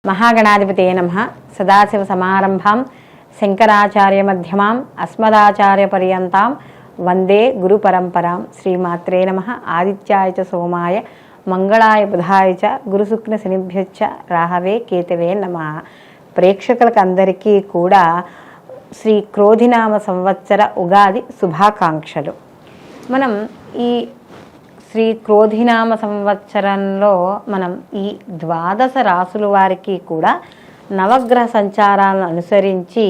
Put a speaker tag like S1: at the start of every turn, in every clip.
S1: महागणाधिपते नमः। सदाशिवसमारंभां शंकराचार्यमध्यमाम् अस्मदाचार्यपर्यन्तां वंदे गुरुपरंपरां। श्रीमात्रे नमः। आदित्याय च सोमाय मंगళాయ బుధాయ చ గురుశుక్ర శనిభ్యశ్చ రాహవే కేతవే నమః। ప్రేక్షకులకు అందరికీ కూడా శ్రీ క్రోధినామ సంవత్సర ఉగాది శుభాకాంక్షలు। మనం ఈ శ్రీ క్రోధినామ సంవత్సరంలో మనం ఈ ద్వాదశ రాసుల వారికి కూడా నవగ్రహ సంచారాలను అనుసరించి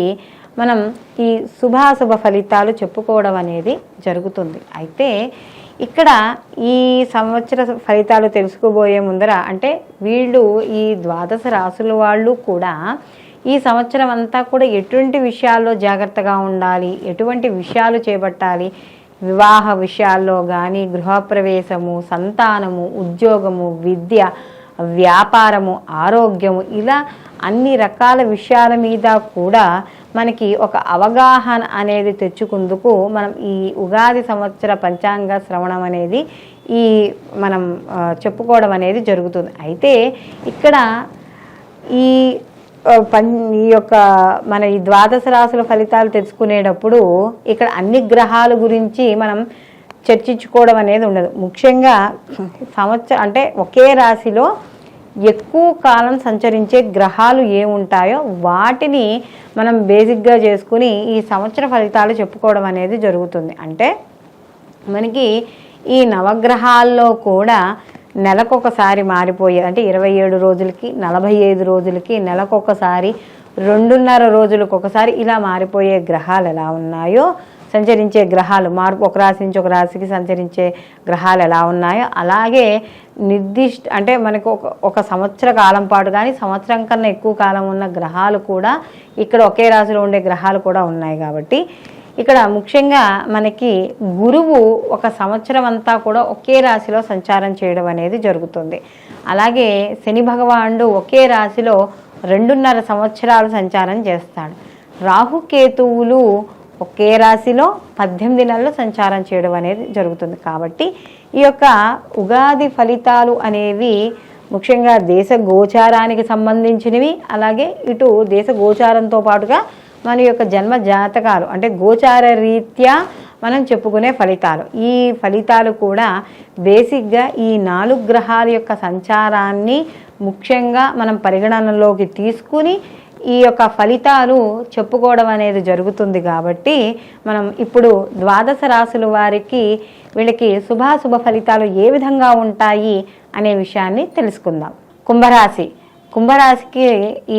S1: మనం ఈ శుభాశుభ ఫలితాలు చెప్పుకోవడం అనేది జరుగుతుంది। అయితే ఇక్కడ ఈ సంవత్సర ఫలితాలు తెలుసుకోబోయే ముందర అంటే వీళ్ళు ఈ ద్వాదశ రాసుల వాళ్ళు కూడా ఈ సంవత్సరం అంతా కూడా ఎటువంటి విషయాల్లో జాగ్రత్తగా ఉండాలి, ఎటువంటి విషయాలు చేపట్టాలి, వివాహ విషయాల్లో కానీ గృహప్రవేశము, సంతానము, ఉద్యోగము, విద్య, వ్యాపారము, ఆరోగ్యము, ఇలా అన్ని రకాల విషయాల మీద కూడా మనకి ఒక అవగాహన అనేది తెచ్చుకుందుకు మనం ఈ ఉగాది సంవత్సర పంచాంగ శ్రవణం అనేది మనం చెప్పుకోవడం అనేది జరుగుతుంది। అయితే ఇక్కడ ఈ యొక్క మన ఈ ద్వాదశ రాశుల ఫలితాలు తెలుసుకునేటప్పుడు ఇక్కడ అన్ని గ్రహాల గురించి మనం చర్చించుకోవడం అనేది ఉండదు। ముఖ్యంగా సంవత్సరం అంటే ఒకే రాశిలో ఎక్కువ కాలం సంచరించే గ్రహాలు ఏముంటాయో వాటిని మనం బేసిక్గా చేసుకుని ఈ సంవత్సర ఫలితాలు చెప్పుకోవడం అనేది జరుగుతుంది। అంటే మనకి ఈ నవగ్రహాల్లో కూడా నెలకొకసారి మారిపోయే అంటే 27 రోజులకి 45 రోజులకి నెలకొకసారి 2.5 రోజులకు ఒకసారి ఇలా మారిపోయే గ్రహాలు ఎలా ఉన్నాయో, సంచరించే గ్రహాలు మార్పు ఒక రాశి నుంచి ఒక రాశికి సంచరించే గ్రహాలు ఎలా ఉన్నాయో అలాగే నిర్దిష్ట అంటే మనకు ఒక సంవత్సర కాలం పాటు కానీ సంవత్సరం కన్నా ఎక్కువ కాలం ఉన్న గ్రహాలు కూడా ఇక్కడ ఒకే రాశిలో ఉండే గ్రహాలు కూడా ఉన్నాయి। కాబట్టి ఇక్కడ ముఖ్యంగా మనకి గురువు ఒక సంవత్సరం అంతా కూడా ఒకే రాశిలో సంచారం చేయడం అనేది జరుగుతుంది। అలాగే శని భగవానుడు ఒకే రాశిలో 2.5 సంవత్సరాలు సంచారం చేస్తాడు। రాహుకేతువులు ఒకే రాశిలో 18 నెలలు సంచారం చేయడం అనేది జరుగుతుంది। కాబట్టి ఈ యొక్క ఉగాది ఫలితాలు అనేవి ముఖ్యంగా దేశ గోచారానికి సంబంధించినవి, అలాగే ఇటు దేశ గోచారంతో పాటుగా మన యొక్క జన్మ జాతకాలు అంటే గోచార రీత్యా మనం చెప్పుకునే ఫలితాలు। ఈ ఫలితాలు కూడా బేసిక్గా ఈ 4 గ్రహాల యొక్క సంచారాన్ని ముఖ్యంగా మనం పరిగణనలోకి తీసుకుని ఈ యొక్క ఫలితాలు చెప్పుకోవడం అనేది జరుగుతుంది। కాబట్టి మనం ఇప్పుడు ద్వాదశ రాశుల వారికి వీళ్ళకి శుభాశుభ ఫలితాలు ఏ విధంగా ఉంటాయి అనే విషయాన్ని తెలుసుకుందాం। కుంభరాశికి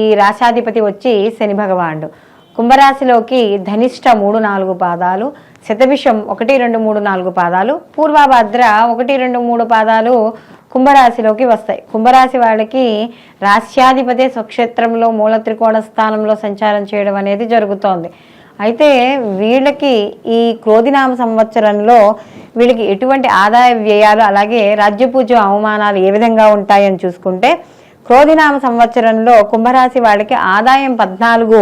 S1: ఈ రాశాధిపతి వచ్చి శని భగవానుడు। కుంభరాశిలోకి ధనిష్ట 3-4 పాదాలు, శతభిషం 1-2-3-4 పాదాలు, పూర్వభద్ర 1-2-3 పాదాలు కుంభరాశిలోకి వస్తాయి। కుంభరాశి వాళ్ళకి రాశ్యాధిపతి స్వక్షేత్రంలో మూల త్రికోణ స్థానంలో సంచారం చేయడం అనేది జరుగుతోంది। అయితే వీళ్ళకి ఈ క్రోధినామ సంవత్సరంలో వీళ్ళకి ఎటువంటి ఆదాయ వ్యయాలు అలాగే రాజ్యపూజ్య అవమానాలు ఏ విధంగా ఉంటాయని చూసుకుంటే క్రోధినామ సంవత్సరంలో కుంభరాశి వాళ్ళకి ఆదాయం 14,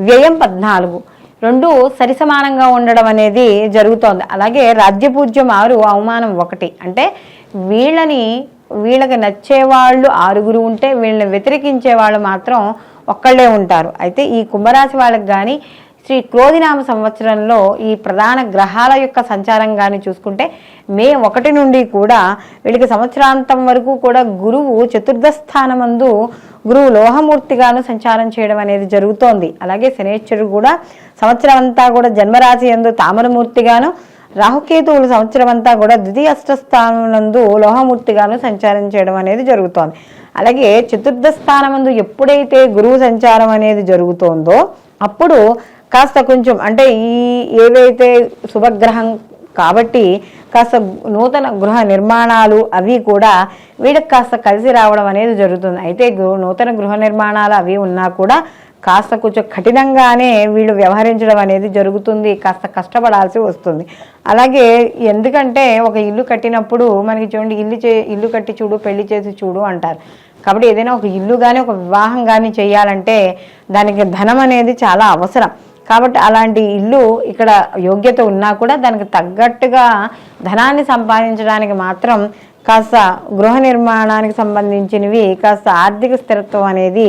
S1: వ్యయం 14, రెండు సరిసమానంగా ఉండడం అనేది జరుగుతోంది। అలాగే రాజ్యపూజ్యం 6, అవమానం 1। అంటే వీళ్ళకి నచ్చేవాళ్ళు 6 ఉంటే వీళ్ళని వ్యతిరేకించే వాళ్ళు మాత్రం ఒక్కళ్ళే ఉంటారు। అయితే ఈ కుంభరాశి వాళ్ళకి కానీ శ్రీ క్రోధినామ సంవత్సరంలో ఈ ప్రధాన గ్రహాల యొక్క సంచారం కానీ చూసుకుంటే మే 1 నుండి కూడా వీళ్ళకి సంవత్సరాంతం వరకు కూడా గురువు చతుర్థ స్థానమందు గురువు లోహమూర్తిగాను సంచారం చేయడం అనేది జరుగుతోంది। అలాగే శనేశ్వరుడు కూడా సంవత్సరం అంతా కూడా జన్మరాశి యందు తామరమూర్తిగాను, రాహుకేతువులు సంవత్సరం అంతా కూడా ద్వితీయ స్థానమందు లోహమూర్తిగాను సంచారం చేయడం అనేది జరుగుతోంది। అలాగే చతుర్థ స్థానమందు ఎప్పుడైతే గురువు సంచారం అనేది జరుగుతోందో అప్పుడు కాస్త కొంచెం అంటే ఏవైతే శుభగ్రహం కాబట్టి కాస్త నూతన గృహ నిర్మాణాలు అవి కూడా వీళ్ళకి కాస్త కలిసి రావడం అనేది జరుగుతుంది। అయితే నూతన గృహ నిర్మాణాలు అవి ఉన్నా కూడా కాస్త కొంచెం కఠినంగానే వీళ్ళు వ్యవహరించడం అనేది జరుగుతుంది, కాస్త కష్టపడాల్సి వస్తుంది। అలాగే ఎందుకంటే ఒక ఇల్లు కట్టినప్పుడు మనకి చూడండి ఇల్లు కట్టి చూడు పెళ్లి చేసి చూడు అంటారు। కాబట్టి ఏదైనా ఒక ఇల్లు కానీ ఒక వివాహం కానీ చేయాలంటే దానికి ధనం అనేది చాలా అవసరం। కాబట్టి అలాంటి ఇల్లు ఇక్కడ యోగ్యత ఉన్నా కూడా దానికి తగ్గట్టుగా ధనాన్ని సంపాదించడానికి మాత్రం కాస్త గృహ నిర్మాణానికి సంబంధించినవి కాస్త ఆర్థిక స్థిరత్వం అనేది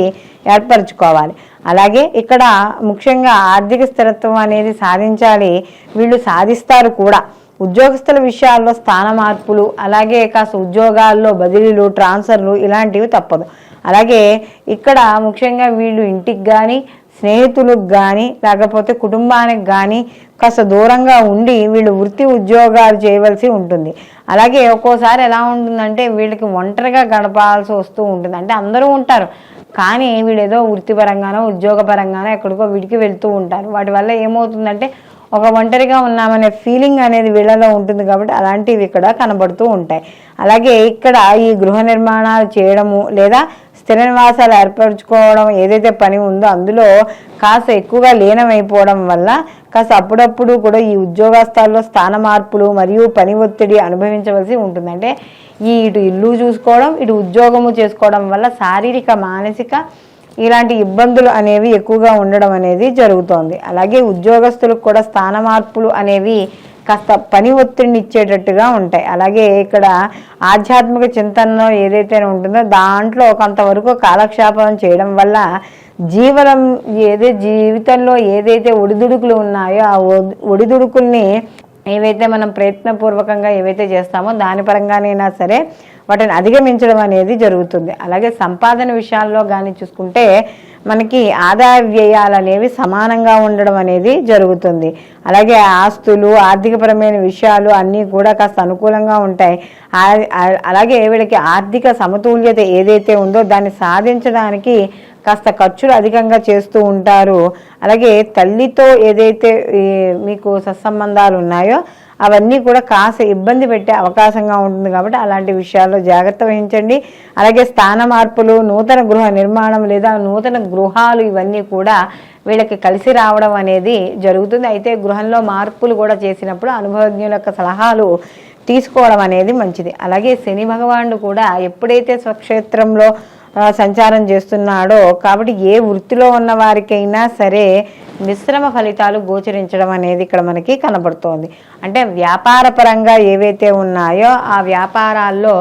S1: ఏర్పరచుకోవాలి. అలాగే ఇక్కడ ముఖ్యంగా ఆర్థిక స్థిరత్వం అనేది సాధించాలి, వీళ్ళు సాధిస్తారు కూడా. ఉద్యోగస్తుల విషయాల్లో స్థాన మార్పులు, అలాగే కాస్త ఉద్యోగాల్లో బదిలీలు, ట్రాన్స్ఫర్లు ఇలాంటివి తప్పదు. అలాగే ఇక్కడ ముఖ్యంగా వీళ్ళు ఇంటికి కానీ, స్నేహితులకు కానీ, లేకపోతే కుటుంబానికి కానీ కాస్త దూరంగా ఉండి వీళ్ళు వృత్తి ఉద్యోగాలు చేయవలసి ఉంటుంది. అలాగే ఒక్కోసారి ఎలా ఉంటుందంటే వీళ్ళకి ఒంటరిగా గడపాల్సి వస్తూ ఉంటుంది. అంటే అందరూ ఉంటారు కానీ వీళ్ళు ఏదో వృత్తిపరంగానో ఉద్యోగపరంగానో ఎక్కడికో వీడికి వెళ్తూ ఉంటారు. వాటి వల్ల ఏమవుతుందంటే ఒక ఒంటరిగా ఉన్నామనే ఫీలింగ్ అనేది వీళ్ళలో ఉంటుంది. కాబట్టి అలాంటివి ఇక్కడ కనబడుతూ ఉంటాయి. అలాగే ఇక్కడ ఈ గృహ నిర్మాణాలు చేయడము లేదా స్థిర నివాసాలు ఏర్పరచుకోవడం ఏదైతే పని ఉందో అందులో కాస్త ఎక్కువగా లీనమైపోవడం వల్ల కాస్త అప్పుడప్పుడు కూడా ఈ ఉద్యోగస్థాల్లో స్థాన మార్పులు మరియు పని ఒత్తిడి అనుభవించవలసి ఉంటుంది. అంటే ఇటు ఇల్లు చూసుకోవడం, ఇటు ఉద్యోగము చేసుకోవడం వల్ల శారీరక మానసిక ఇలాంటి ఇబ్బందులు అనేవి ఎక్కువగా ఉండడం అనేది జరుగుతోంది. అలాగే ఉద్యోగస్తులకు కూడా స్థాన మార్పులు అనేవి కాస్త పని ఒత్తిడిని ఇచ్చేటట్టుగా ఉంటాయి. అలాగే ఇక్కడ ఆధ్యాత్మిక చింతనలో ఏదైతే ఉంటుందో దాంట్లో కొంతవరకు కాలక్షేపం చేయడం వల్ల జీవితంలో ఏదైతే ఒడిదుడుకులు ఉన్నాయో ఆ ఒడిదుడుకుల్ని ఏవైతే మనం ప్రయత్నపూర్వకంగా ఏవైతే చేస్తామో దాని పరంగానైనా సరే వాటిని అధిగమించడం అనేది జరుగుతుంది. అలాగే సంపాదన విషయాల్లో కానీ చూసుకుంటే మనకి ఆదాయ వ్యయాలు అనేవి సమానంగా ఉండడం అనేది జరుగుతుంది. అలాగే ఆస్తులు, ఆర్థికపరమైన విషయాలు అన్నీ కూడా కాస్త అనుకూలంగా ఉంటాయి. అలాగే వీళ్ళకి ఆర్థిక సమతుల్యత ఏదైతే ఉందో దాన్ని సాధించడానికి కాస్త ఖర్చులు అధికంగా చేస్తూ ఉంటారు. అలాగే తల్లితో ఏదైతే మీకు సత్సంబంధాలు ఉన్నాయో అవన్నీ కూడా కాస్త ఇబ్బంది పెట్టే అవకాశంగా ఉంటుంది. కాబట్టి అలాంటి విషయాల్లో జాగ్రత్త వహించండి. అలాగే స్థాన మార్పులు, నూతన గృహ నిర్మాణం లేదా నూతన గృహాలు ఇవన్నీ కూడా వీళ్ళకి కలిసి రావడం అనేది జరుగుతుంది. అయితే గృహంలో మార్పులు కూడా చేసినప్పుడు అనుభవజ్ఞుల యొక్క సలహాలు తీసుకోవడం అనేది మంచిది. అలాగే శని భగవానుడు కూడా ఎప్పుడైతే స్వక్షేత్రంలో సంచారం చేస్తున్నాడో కాబట్టి ఏ వృత్తిలో ఉన్న వారికైనా సరే మిశ్రమ ఫలితాలు గోచరించడం అనేది ఇక్కడ మనకి కనబడుతోంది. అంటే వ్యాపార పరంగా ఏవైతే ఉన్నాయో ఆ వ్యాపారాల్లో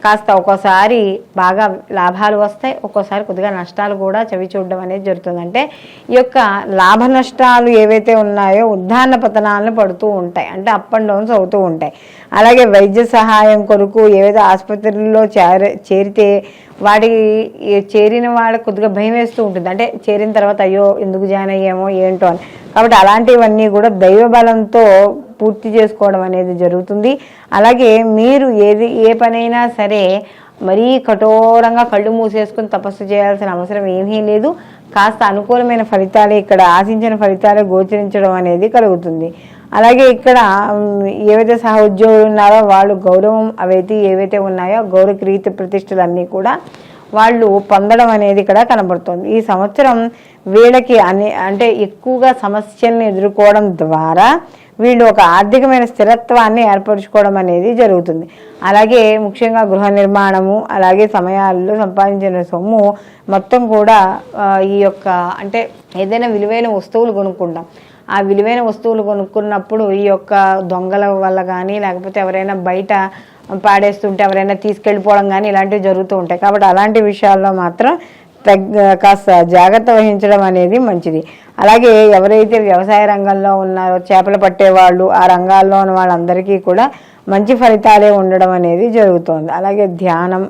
S1: కాస్త ఒక్కోసారి బాగా లాభాలు వస్తాయి, ఒక్కోసారి కొద్దిగా నష్టాలు కూడా చవి చూడడం అనేది జరుగుతుంది. అంటే ఈ యొక్క లాభ నష్టాలు ఏవైతే ఉన్నాయో ఉద్దాన పతనాలను పడుతూ ఉంటాయి, అంటే అప్ అండ్ డౌన్స్ అవుతూ ఉంటాయి. అలాగే వైద్య సహాయం కొరకు ఏవైతే ఆసుపత్రుల్లో చేరితే వాడికి చేరిన వాళ్ళకి కొద్దిగా భయం వేస్తూ ఉంటుంది. అంటే చేరిన తర్వాత అయ్యో ఎందుకు జాయిన్ అయ్యామో ఏంటో అని. కాబట్టి అలాంటివన్నీ కూడా దైవ బలంతో పూర్తి చేసుకోవడం అనేది జరుగుతుంది. అలాగే మీరు ఏ పనైనా సరే మరీ కఠోరంగా కళ్ళు మూసేసుకుని తపస్సు చేయాల్సిన అవసరం ఏమీ లేదు. కాస్త అనుకూలమైన ఫలితాలే ఇక్కడ ఆశించిన ఫలితాలే గోచరించడం అనేది కలుగుతుంది. అలాగే ఇక్కడ ఏవైతే సహోద్యోగులు ఉన్నారో వాళ్ళు గౌరవం అవైతే ఏవైతే ఉన్నాయో గౌరవ కీర్తి ప్రతిష్టలు అన్నీ కూడా వాళ్ళు పొందడం అనేది ఇక్కడ కనబడుతుంది. ఈ సంవత్సరం వీళ్ళకి అంటే ఎక్కువగా సమస్యలను ఎదుర్కోవడం ద్వారా వీళ్ళు ఒక ఆర్థికమైన స్థిరత్వాన్ని ఏర్పరచుకోవడం అనేది జరుగుతుంది. అలాగే ముఖ్యంగా గృహ నిర్మాణము, అలాగే సమయాల్లో సంపాదించిన సొమ్ము మొత్తం కూడా ఈ యొక్క అంటే ఏదైనా విలువైన వస్తువులు కొనుక్కుంటాం. ఆ విలువైన వస్తువులు కొనుక్కున్నప్పుడు ఈ యొక్క దొంగల వల్ల కానీ లేకపోతే ఎవరైనా బయట పాడేస్తుంటే ఎవరైనా తీసుకెళ్ళిపోవడం కానీ ఇలాంటివి జరుగుతూ ఉంటాయి. కాబట్టి అలాంటి విషయాల్లో మాత్రం కాస్త జాగ్రత్త వహించడం అనేది మంచిది. అలాగే ఎవరైతే వ్యవసాయ రంగంలో ఉన్నారో చేపలు పట్టేవాళ్ళు ఆ రంగాల్లో ఉన్న వాళ్ళందరికీ కూడా మంచి ఫలితాలే ఉండడం అనేది జరుగుతుంది. అలాగే ధ్యానం,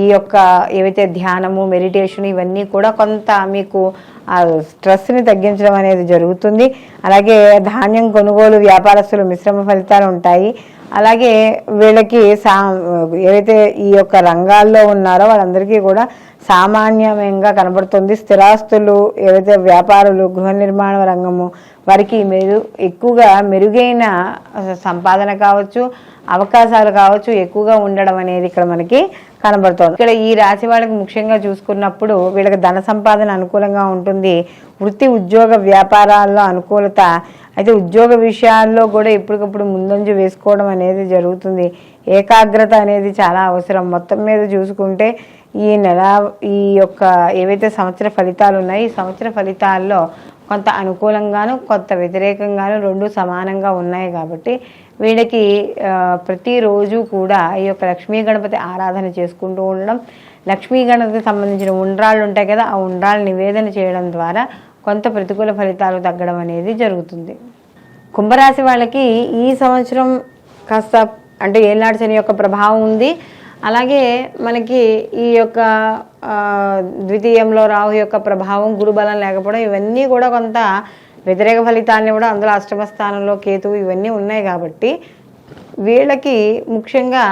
S1: ఈ యొక్క ఏవైతే ధ్యానము, మెడిటేషన్ ఇవన్నీ కూడా కొంత మీకు ఆ స్ట్రెస్ని తగ్గించడం అనేది జరుగుతుంది. అలాగే ధాన్యం కొనుగోలు వ్యాపారస్తులు మిశ్రమ ఫలితాలు ఉంటాయి. అలాగే వీళ్ళకి ఏవైతే ఈ యొక్క రంగాల్లో ఉన్నారో వాళ్ళందరికీ కూడా సామాన్యంగా కనబడుతుంది. స్థిరాస్తులు ఏవైతే వ్యాపారులు, గృహ నిర్మాణ రంగము వారికి ఎక్కువగా మెరుగైన సంపాదన కావచ్చు, అవకాశాలు కావచ్చు ఎక్కువగా ఉండడం అనేది ఇక్కడ మనకి కనబడుతుంది. ఇక్కడ ఈ రాశి వాళ్ళకి ముఖ్యంగా చూసుకున్నప్పుడు వీళ్ళకి ధన సంపాదన అనుకూలంగా ఉంటుంది. వృత్తి ఉద్యోగ వ్యాపారాల్లో అనుకూలత. అయితే ఉద్యోగ విషయాల్లో కూడా ఎప్పటికప్పుడు ముందంజు వేసుకోవడం అనేది జరుగుతుంది. ఏకాగ్రత అనేది చాలా అవసరం. మొత్తం మీద చూసుకుంటే ఈ యొక్క ఏవైతే సంవత్సర ఫలితాలు ఉన్నాయి ఈ సంవత్సర ఫలితాల్లో కొంత అనుకూలంగాను కొంత వ్యతిరేకంగాను రెండు సమానంగా ఉన్నాయి కాబట్టి వీళ్ళకి ప్రతిరోజు కూడా ఈ యొక్క లక్ష్మీ గణపతి ఆరాధన చేసుకుంటూ ఉండడం, లక్ష్మీ గణపతికి సంబంధించిన ఉండ్రాళ్ళు ఉంటాయి కదా, ఆ ఉండ్రాళ్ళు నివేదన చేయడం ద్వారా కొంత ప్రతికూల ఫలితాలు తగ్గడం అనేది జరుగుతుంది. కుంభరాశి వాళ్ళకి ఈ సంవత్సరం కాస్త అంటే ఏళ్ళనాటి శని యొక్క ప్రభావం ఉంది. అలాగే మనకి ఈ యొక్క ద్వితీయంలో రాహు యొక్క ప్రభావం, గురుబలం లేకపోవడం, ఇవన్నీ కూడా కొంత వ్యతిరేక ఫలితాన్ని కూడా, అందులో అష్టమ స్థానంలో కేతువు ఇవన్నీ ఉన్నాయి కాబట్టి వీళ్ళకి ముఖ్యంగా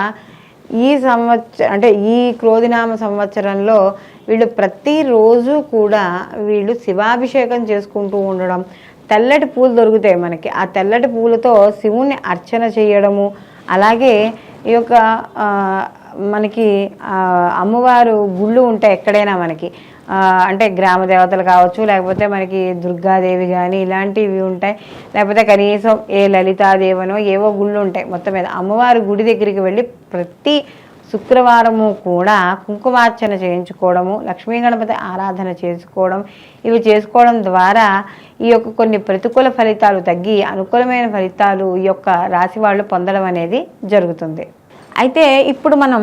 S1: ఈ సంవత్సరం అంటే ఈ క్రోధినామ సంవత్సరంలో వీళ్ళు ప్రతిరోజు కూడా వీళ్ళు శివాభిషేకం చేసుకుంటూ ఉండడం, తెల్లటి పూలు దొరుకుతాయి మనకి, ఆ తెల్లటి పూలతో శివుణ్ణి అర్చన చేయడము, అలాగే ఈ యొక్క మనకి అమ్మవారు గుళ్ళు ఉంటాయి ఎక్కడైనా మనకి, అంటే గ్రామ దేవతలు కావచ్చు, లేకపోతే మనకి దుర్గాదేవి కానీ ఇలాంటివి ఉంటాయి, లేకపోతే కనీసం ఏ లలితాదేవనో ఏవో గుళ్ళు ఉంటాయి. మొత్తం మీద అమ్మవారి గుడి దగ్గరికి వెళ్ళి ప్రతి శుక్రవారము కూడా కుంకుమార్చన చేయించుకోవడము, లక్ష్మీ గణపతి ఆరాధన చేసుకోవడం, ఇవి చేసుకోవడం ద్వారా ఈ యొక్క కొన్ని ప్రతికూల ఫలితాలు తగ్గి అనుకూలమైన ఫలితాలు ఈ యొక్క రాశి వాళ్ళు పొందడం అనేది జరుగుతుంది. అయితే ఇప్పుడు మనం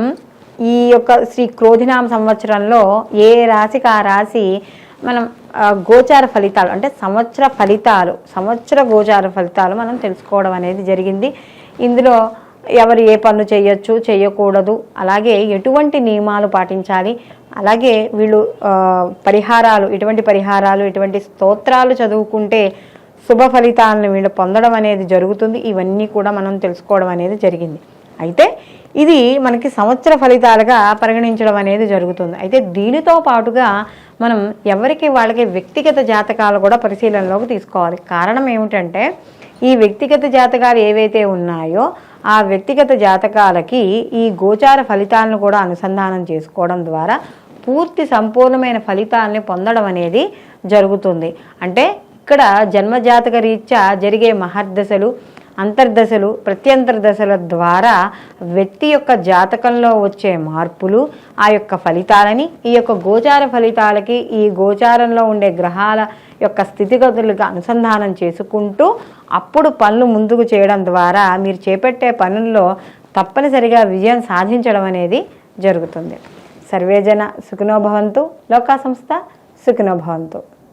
S1: ఈ యొక్క శ్రీ క్రోధినామ సంవత్సరంలో ఏ రాశికి ఆ రాశి మనం గోచార ఫలితాలు అంటే సంవత్సర గోచార ఫలితాలు మనం తెలుసుకోవడం అనేది జరిగింది. ఇందులో ఎవరు ఏ పనులు చేయొచ్చు చేయకూడదు, అలాగే ఎటువంటి నియమాలు పాటించాలి, అలాగే వీళ్ళు ఎటువంటి స్తోత్రాలు చదువుకుంటే శుభ ఫలితాలను వీళ్ళు పొందడం అనేది జరుగుతుంది. ఇవన్నీ కూడా మనం తెలుసుకోవడం అనేది జరిగింది. అయితే ఇది మనకి సంవత్సర ఫలితాలుగా పరిగణించడం అనేది జరుగుతుంది. అయితే దీనితో పాటుగా మనం ఎవరికి వాళ్ళకి వ్యక్తిగత జాతకాలు కూడా పరిశీలనలోకి తీసుకోవాలి. కారణం ఏమిటంటే ఈ వ్యక్తిగత జాతకాలు ఏవైతే ఉన్నాయో ఆ వ్యక్తిగత జాతకాలకి ఈ గోచార ఫలితాలను కూడా అనుసంధానం చేసుకోవడం ద్వారా పూర్తి సంపూర్ణమైన ఫలితాలని పొందడం అనేది జరుగుతుంది. అంటే ఇక్కడ జన్మజాతక రీత్యా జరిగే మహర్దశలు, అంతర్దశలు, ప్రత్యంతర్దశల ద్వారా వ్యక్తి యొక్క జాతకంలో వచ్చే మార్పులు, ఆ యొక్క ఫలితాలని ఈ యొక్క గోచార ఫలితాలకి ఈ గోచారంలో ఉండే గ్రహాల యొక్క స్థితిగతులుగా అనుసంధానం చేసుకుంటూ అప్పుడు పనులు ముందుకు చేయడం ద్వారా మీరు చేపట్టే పనుల్లో తప్పనిసరిగా విజయం సాధించడం అనేది జరుగుతుంది. సర్వేజన సుఖినో భవంతు, లోకా సంస్థ సుఖినో భవంతు.